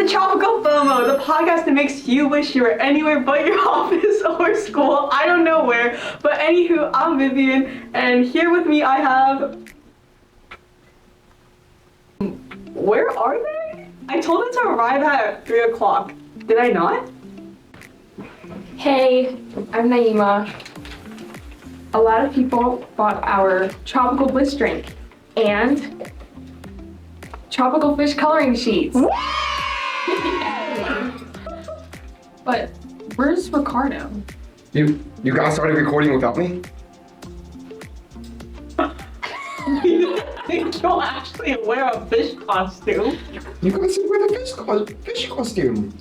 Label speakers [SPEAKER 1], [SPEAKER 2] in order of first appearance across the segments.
[SPEAKER 1] to Tropical FOMO, the podcast that makes you wish you were anywhere but your office or school. I don't know where, but anywho, I'm Vivian, and here with me I have... Where are they? I told them to arrive at 3 o'clock. Did I not?
[SPEAKER 2] Hey, I'm Naima. A lot of people bought our tropical bliss drink and tropical fish coloring sheets. But where's Ricardo?
[SPEAKER 3] You guys started recording without me?
[SPEAKER 1] You think you'll actually wear a fish costume?
[SPEAKER 3] You guys should wear the fish costume.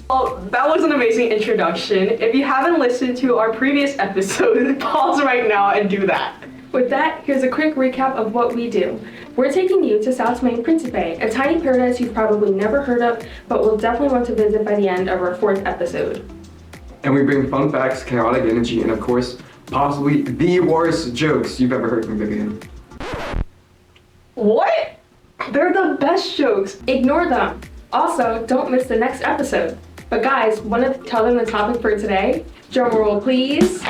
[SPEAKER 1] Well, that was an amazing introduction. If you haven't listened to our previous episode, pause right now and do that.
[SPEAKER 2] With that, here's a quick recap of what we do. We're taking you to South Main Principe, a tiny paradise you've probably never heard of, but will definitely want to visit by the end of our 4th episode.
[SPEAKER 3] And we bring fun facts, chaotic energy, and of course, possibly the worst jokes you've ever heard from Vivian.
[SPEAKER 1] What? They're the best jokes.
[SPEAKER 2] Ignore them. Also, don't miss the next episode. But guys, want to tell them the topic for today? Drum roll, please.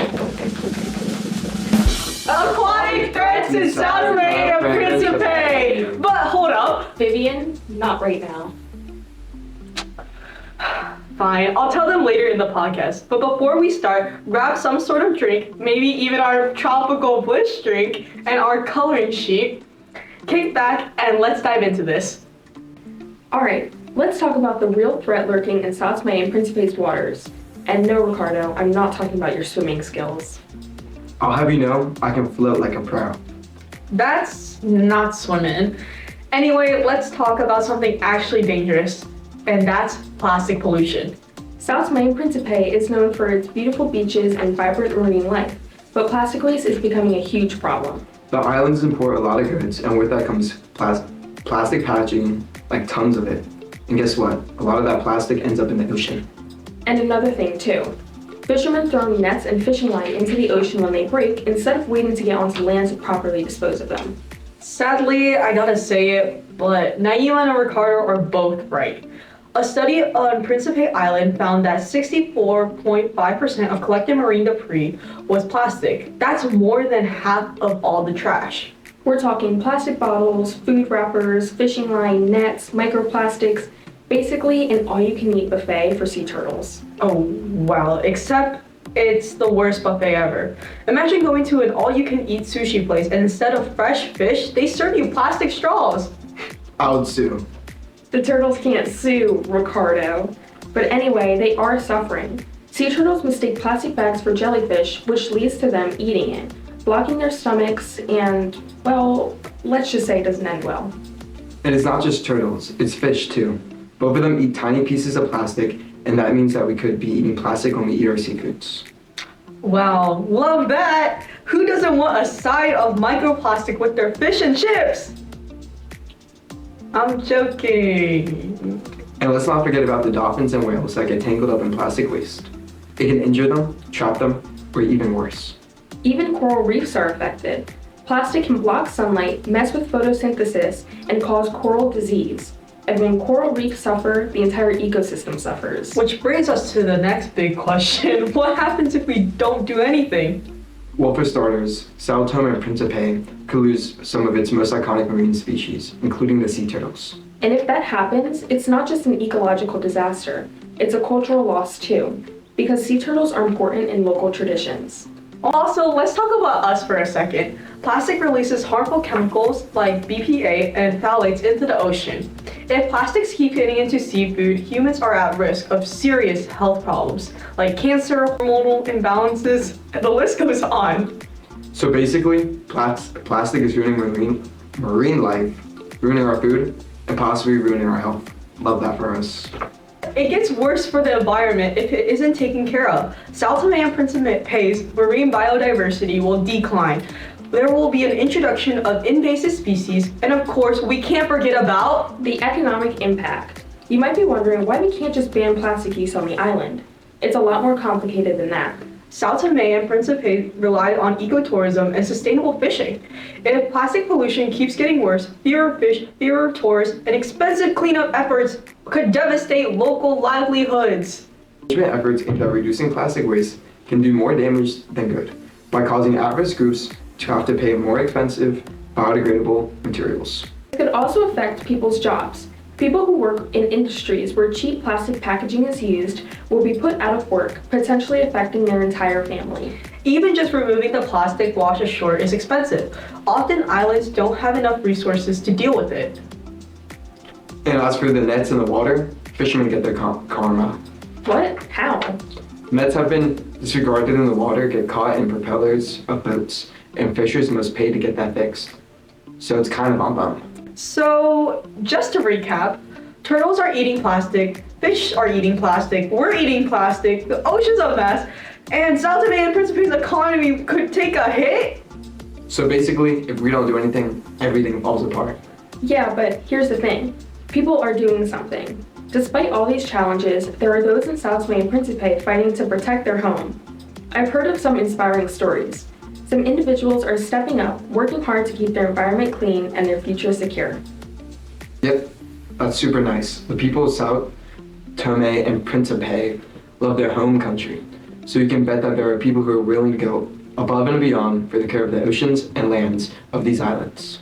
[SPEAKER 1] Aquatic threats in South Main Principe! But hold up.
[SPEAKER 2] Vivian, not right now.
[SPEAKER 1] Fine, I'll tell them later in the podcast. But before we start, grab some sort of drink, maybe even our tropical bliss drink and our coloring sheet. Kick back and let's dive into this.
[SPEAKER 2] Alright, let's talk about the real threat lurking in South Main Principe's waters. And no, Ricardo, I'm not talking about your swimming skills.
[SPEAKER 3] I'll have you know, I can float like a pro.
[SPEAKER 1] That's not swimming. Anyway, let's talk about something actually dangerous, and that's plastic pollution.
[SPEAKER 2] South Main Principe is known for its beautiful beaches and vibrant marine life, but plastic waste is becoming a huge problem.
[SPEAKER 3] The islands import a lot of goods, and with that comes plastic packaging, like tons of it. And guess what? A lot of that plastic ends up in the ocean.
[SPEAKER 2] And another thing too. Fishermen throw nets and fishing line into the ocean when they break instead of waiting to get onto land to properly dispose of them.
[SPEAKER 1] Sadly, I gotta say it, but Naima and Ricardo are both right. A study on Principe Island found that 64.5% of collected marine debris was plastic. That's more than half of all the trash.
[SPEAKER 2] We're talking plastic bottles, food wrappers, fishing line, nets, microplastics, basically an all-you-can-eat buffet for sea turtles.
[SPEAKER 1] Oh, wow, except it's the worst buffet ever. Imagine going to an all-you-can-eat sushi place and instead of fresh fish, they serve you plastic straws.
[SPEAKER 3] I would sue.
[SPEAKER 2] The turtles can't sue, Ricardo. But anyway, they are suffering. Sea turtles mistake plastic bags for jellyfish, which leads to them eating it, blocking their stomachs, and, well, let's just say it doesn't end well.
[SPEAKER 3] And it's not just turtles, it's fish too. Both of them eat tiny pieces of plastic, and that means that we could be eating plastic when we eat our seafoods.
[SPEAKER 1] Wow, love that! Who doesn't want a side of microplastic with their fish and chips? I'm joking.
[SPEAKER 3] And let's not forget about the dolphins and whales that get tangled up in plastic waste. It can injure them, trap them, or even worse.
[SPEAKER 2] Even coral reefs are affected. Plastic can block sunlight, mess with photosynthesis, and cause coral disease. And when coral reefs suffer, the entire ecosystem suffers.
[SPEAKER 1] Which brings us to the next big question. What happens if we don't do anything?
[SPEAKER 3] Well, for starters, Sao Tome and Principe could lose some of its most iconic marine species, including the sea turtles.
[SPEAKER 2] And if that happens, it's not just an ecological disaster, it's a cultural loss too, because sea turtles are important in local traditions.
[SPEAKER 1] Also, let's talk about us for a second. Plastic releases harmful chemicals like BPA and phthalates into the ocean. If plastics keep getting into seafood, humans are at risk of serious health problems like cancer, hormonal imbalances, and the list goes on.
[SPEAKER 3] So basically, plastic is ruining marine life, ruining our food, and possibly ruining our health. Love that for us.
[SPEAKER 1] It gets worse for the environment if it isn't taken care of. South Tome and Principe's marine biodiversity will decline. There will be an introduction of invasive species, and of course, we can't forget about
[SPEAKER 2] the economic impact. You might be wondering why we can't just ban plastic use on the island. It's a lot more complicated than that.
[SPEAKER 1] Sao Tome and Principe rely on ecotourism and sustainable fishing. If plastic pollution keeps getting worse, fewer fish, fewer tourists, and expensive cleanup efforts could devastate local livelihoods.
[SPEAKER 3] Management efforts aimed at reducing plastic waste can do more damage than good by causing at-risk groups to have to pay more expensive, biodegradable materials.
[SPEAKER 2] It could also affect people's jobs. People who work in industries where cheap plastic packaging is used will be put out of work, potentially affecting their entire family.
[SPEAKER 1] Even just removing the plastic wash ashore is expensive. Often islands don't have enough resources to deal with it.
[SPEAKER 3] And as for the nets in the water, fishermen get their karma.
[SPEAKER 2] What? How?
[SPEAKER 3] Nets have been disregarded in the water, get caught in propellers of boats, and fishers must pay to get that fixed. So it's kind of on them.
[SPEAKER 1] So, just to recap, turtles are eating plastic, fish are eating plastic, we're eating plastic, the ocean's a mess, and Sao Tome and Principe's economy could take a hit?
[SPEAKER 3] So basically, if we don't do anything, everything falls apart.
[SPEAKER 2] Yeah, but here's the thing. People are doing something. Despite all these challenges, there are those in Sao Tome and Principe fighting to protect their home. I've heard of some inspiring stories. Some individuals are stepping up, working hard to keep their environment clean and their future secure.
[SPEAKER 3] Yep, that's super nice. The people of Sao Tome and Principe love their home country. So you can bet that there are people who are willing to go above and beyond for the care of the oceans and lands of these islands.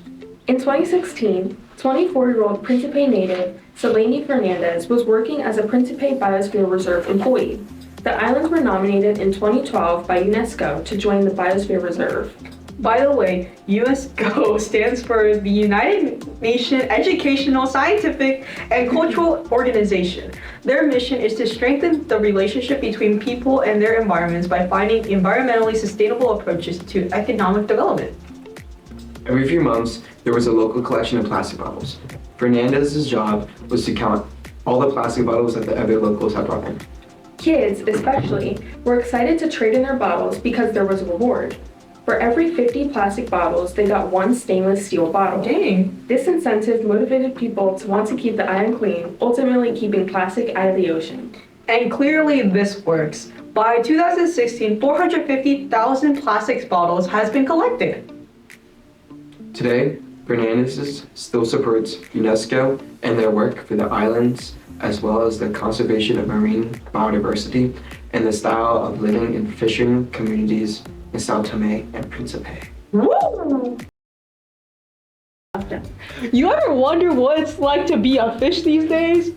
[SPEAKER 2] In 2016, 24-year-old Principe native Selene Fernandez was working as a Principe Biosphere Reserve employee. The islands were nominated in 2012 by UNESCO to join the Biosphere Reserve.
[SPEAKER 1] By the way, UNESCO stands for the United Nations Educational, Scientific, and Cultural Organization. Their mission is to strengthen the relationship between people and their environments by finding environmentally sustainable approaches to economic development.
[SPEAKER 3] Every few months, there was a local collection of plastic bottles. Fernandez's job was to count all the plastic bottles that the other locals had brought in.
[SPEAKER 2] Kids, especially, were excited to trade in their bottles because there was a reward. For every 50 plastic bottles, they got one stainless steel bottle.
[SPEAKER 1] Dang.
[SPEAKER 2] This incentive motivated people to want to keep the island clean, ultimately keeping plastic out of the ocean.
[SPEAKER 1] And clearly this works. By 2016, 450,000 plastic bottles has been collected.
[SPEAKER 3] Today, Fernandez still supports UNESCO and their work for the islands, as well as the conservation of marine biodiversity and the style of living in fishing communities in Sao Tome and Principe.
[SPEAKER 1] Woo! You ever wonder what it's like to be a fish these days?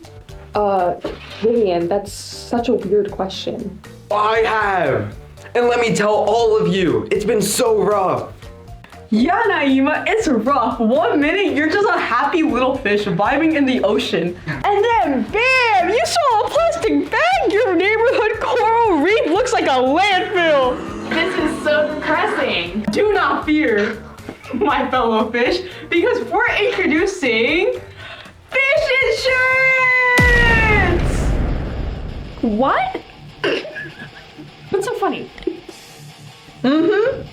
[SPEAKER 2] Vivian, that's such a weird question.
[SPEAKER 4] I have! And let me tell all of you, it's been so rough.
[SPEAKER 1] Yeah, Naima, it's rough. 1 minute, you're just a happy little fish vibing in the ocean. And then, bam, you saw a plastic bag. Your neighborhood coral reef looks like a landfill.
[SPEAKER 2] This is so depressing.
[SPEAKER 1] Do not fear, my fellow fish, because we're introducing fish insurance!
[SPEAKER 2] What? What's so funny?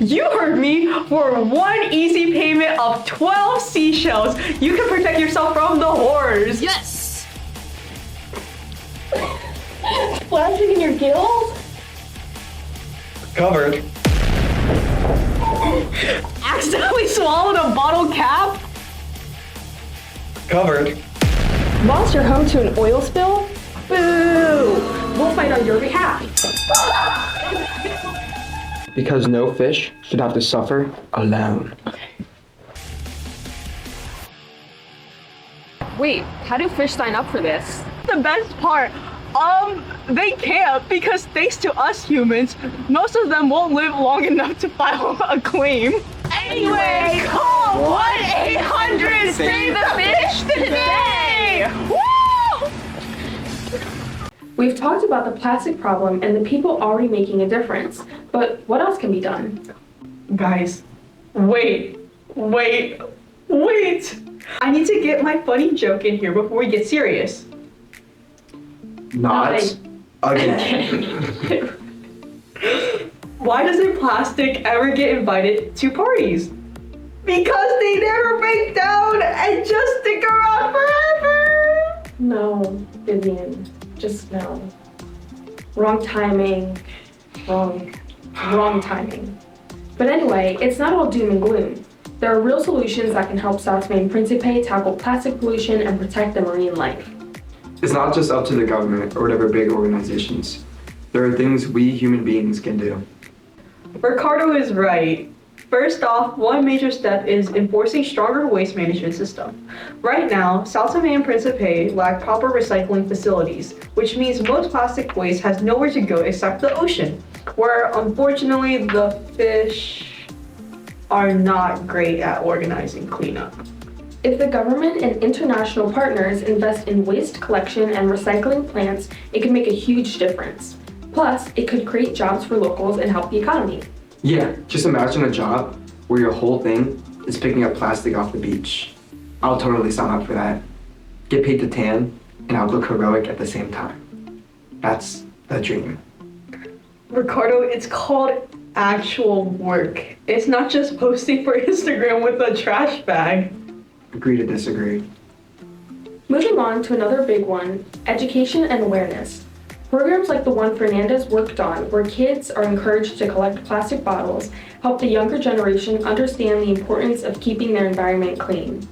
[SPEAKER 1] You heard me. For one easy payment of 12 seashells, you can protect yourself from the horrors.
[SPEAKER 5] Yes!
[SPEAKER 2] Splashing in your gills?
[SPEAKER 4] Covered.
[SPEAKER 1] Accidentally swallowed a bottle cap?
[SPEAKER 4] Covered.
[SPEAKER 2] Lost your home to an oil spill? Boo! We'll fight on your behalf.
[SPEAKER 3] Because no fish should have to suffer alone.
[SPEAKER 2] Wait, how do fish sign up for this?
[SPEAKER 1] The best part, they can't because thanks to us humans, most of them won't live long enough to file a claim. Anyway, call 1-800 Save the Fish today! Woo!
[SPEAKER 2] We've talked about the plastic problem and the people already making a difference, but what else can be done?
[SPEAKER 1] Guys, wait. I need to get my funny joke in here before we get serious.
[SPEAKER 3] Not again.
[SPEAKER 1] Why doesn't plastic ever get invited to parties? Because they never break down and just stick around forever!
[SPEAKER 2] No, Vivian, just no. Wrong timing, wrong Wrong timing. But anyway, it's not all doom and gloom. There are real solutions that can help South Main Principe tackle plastic pollution and protect the marine life.
[SPEAKER 3] It's not just up to the government or whatever big organizations. There are things we human beings can do.
[SPEAKER 1] Ricardo is right. First off, one major step is enforcing stronger waste management system. Right now, South Main and Principe lack proper recycling facilities, which means most plastic waste has nowhere to go except the ocean, where unfortunately the fish are not great at organizing cleanup.
[SPEAKER 2] If the government and international partners invest in waste collection and recycling plants, it can make a huge difference. Plus, it could create jobs for locals and help the economy.
[SPEAKER 3] Yeah, just imagine a job where your whole thing is picking up plastic off the beach. I'll totally sign up for that. Get paid to tan, and I'll look heroic at the same time. That's the dream.
[SPEAKER 1] Ricardo, it's called actual work. It's not just posting for Instagram with a trash bag.
[SPEAKER 3] Agree to disagree.
[SPEAKER 2] Moving on to another big one, education and awareness. Programs like the one Fernandez worked on, where kids are encouraged to collect plastic bottles, help the younger generation understand the importance of keeping their environment clean.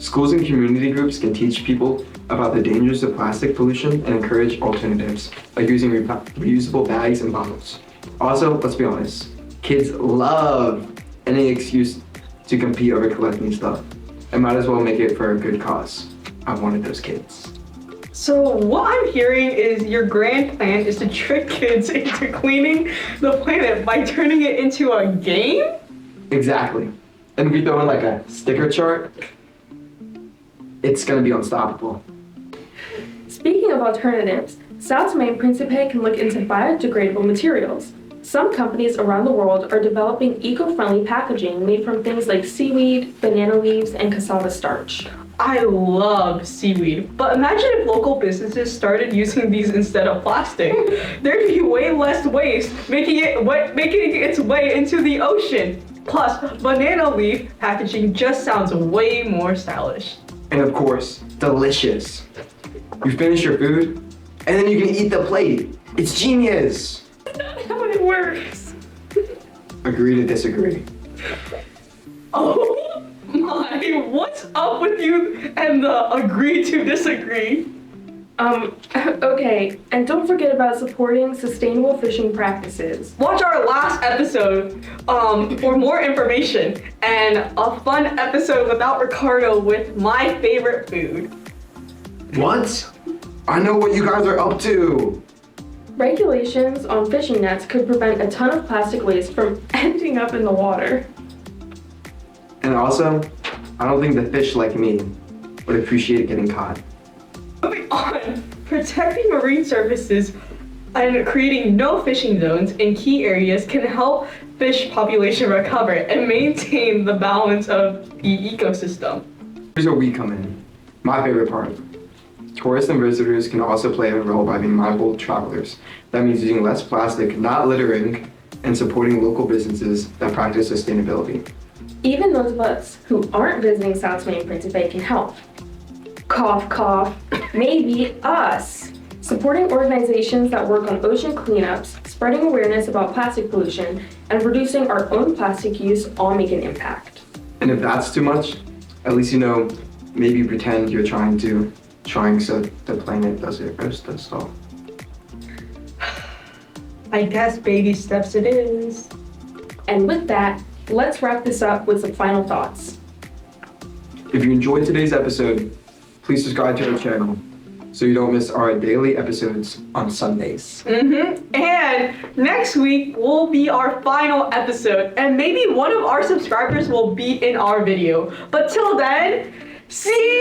[SPEAKER 3] Schools and community groups can teach people about the dangers of plastic pollution and encourage alternatives, like using reusable bags and bottles. Also, let's be honest, kids love any excuse to compete over collecting stuff. I might as well make it for a good cause. I'm one of those kids.
[SPEAKER 1] So what I'm hearing is your grand plan is to trick kids into cleaning the planet by turning it into a game?
[SPEAKER 3] Exactly. And we throw in like a sticker chart, it's gonna be unstoppable.
[SPEAKER 2] Speaking of alternatives, South Main Principe can look into biodegradable materials. Some companies around the world are developing eco-friendly packaging made from things like seaweed, banana leaves, and cassava starch.
[SPEAKER 1] I love seaweed, but imagine if local businesses started using these instead of plastic. There'd be way less waste, making its way into the ocean. Plus, banana leaf packaging just sounds way more stylish.
[SPEAKER 3] And of course, delicious. You finish your food, and then you can eat the plate. It's genius.
[SPEAKER 1] That's not how it works.
[SPEAKER 3] Agree to disagree.
[SPEAKER 1] Oh my, what's up with you and the agree to disagree?
[SPEAKER 2] Okay, and don't forget about supporting sustainable fishing practices.
[SPEAKER 1] Watch our last episode for more information and a fun episode without Ricardo with my favorite food.
[SPEAKER 3] What? I know what you guys are up to.
[SPEAKER 2] Regulations on fishing nets could prevent a ton of plastic waste from ending up in the water.
[SPEAKER 3] And also, I don't think the fish like me would appreciate getting caught.
[SPEAKER 1] Moving on, protecting marine services and creating no fishing zones in key areas can help fish population recover and maintain the balance of the ecosystem.
[SPEAKER 3] Here's where we come in. My favorite part. Tourists and visitors can also play a role by being mindful travelers. That means using less plastic, not littering, and supporting local businesses that practice sustainability.
[SPEAKER 2] Even those of us who aren't visiting South Main Principe can help. Cough, cough, maybe us. Supporting organizations that work on ocean cleanups, spreading awareness about plastic pollution, and reducing our own plastic use all make an impact.
[SPEAKER 3] And if that's too much, at least maybe pretend you're trying so the planet doesn't roast us all.
[SPEAKER 1] I guess baby steps it is.
[SPEAKER 2] And with that, let's wrap this up with some final thoughts.
[SPEAKER 3] If you enjoyed today's episode, please subscribe to our channel so you don't miss our daily episodes on Sundays.
[SPEAKER 1] And next week will be our final episode, and maybe one of our subscribers will be in our video. But till then, see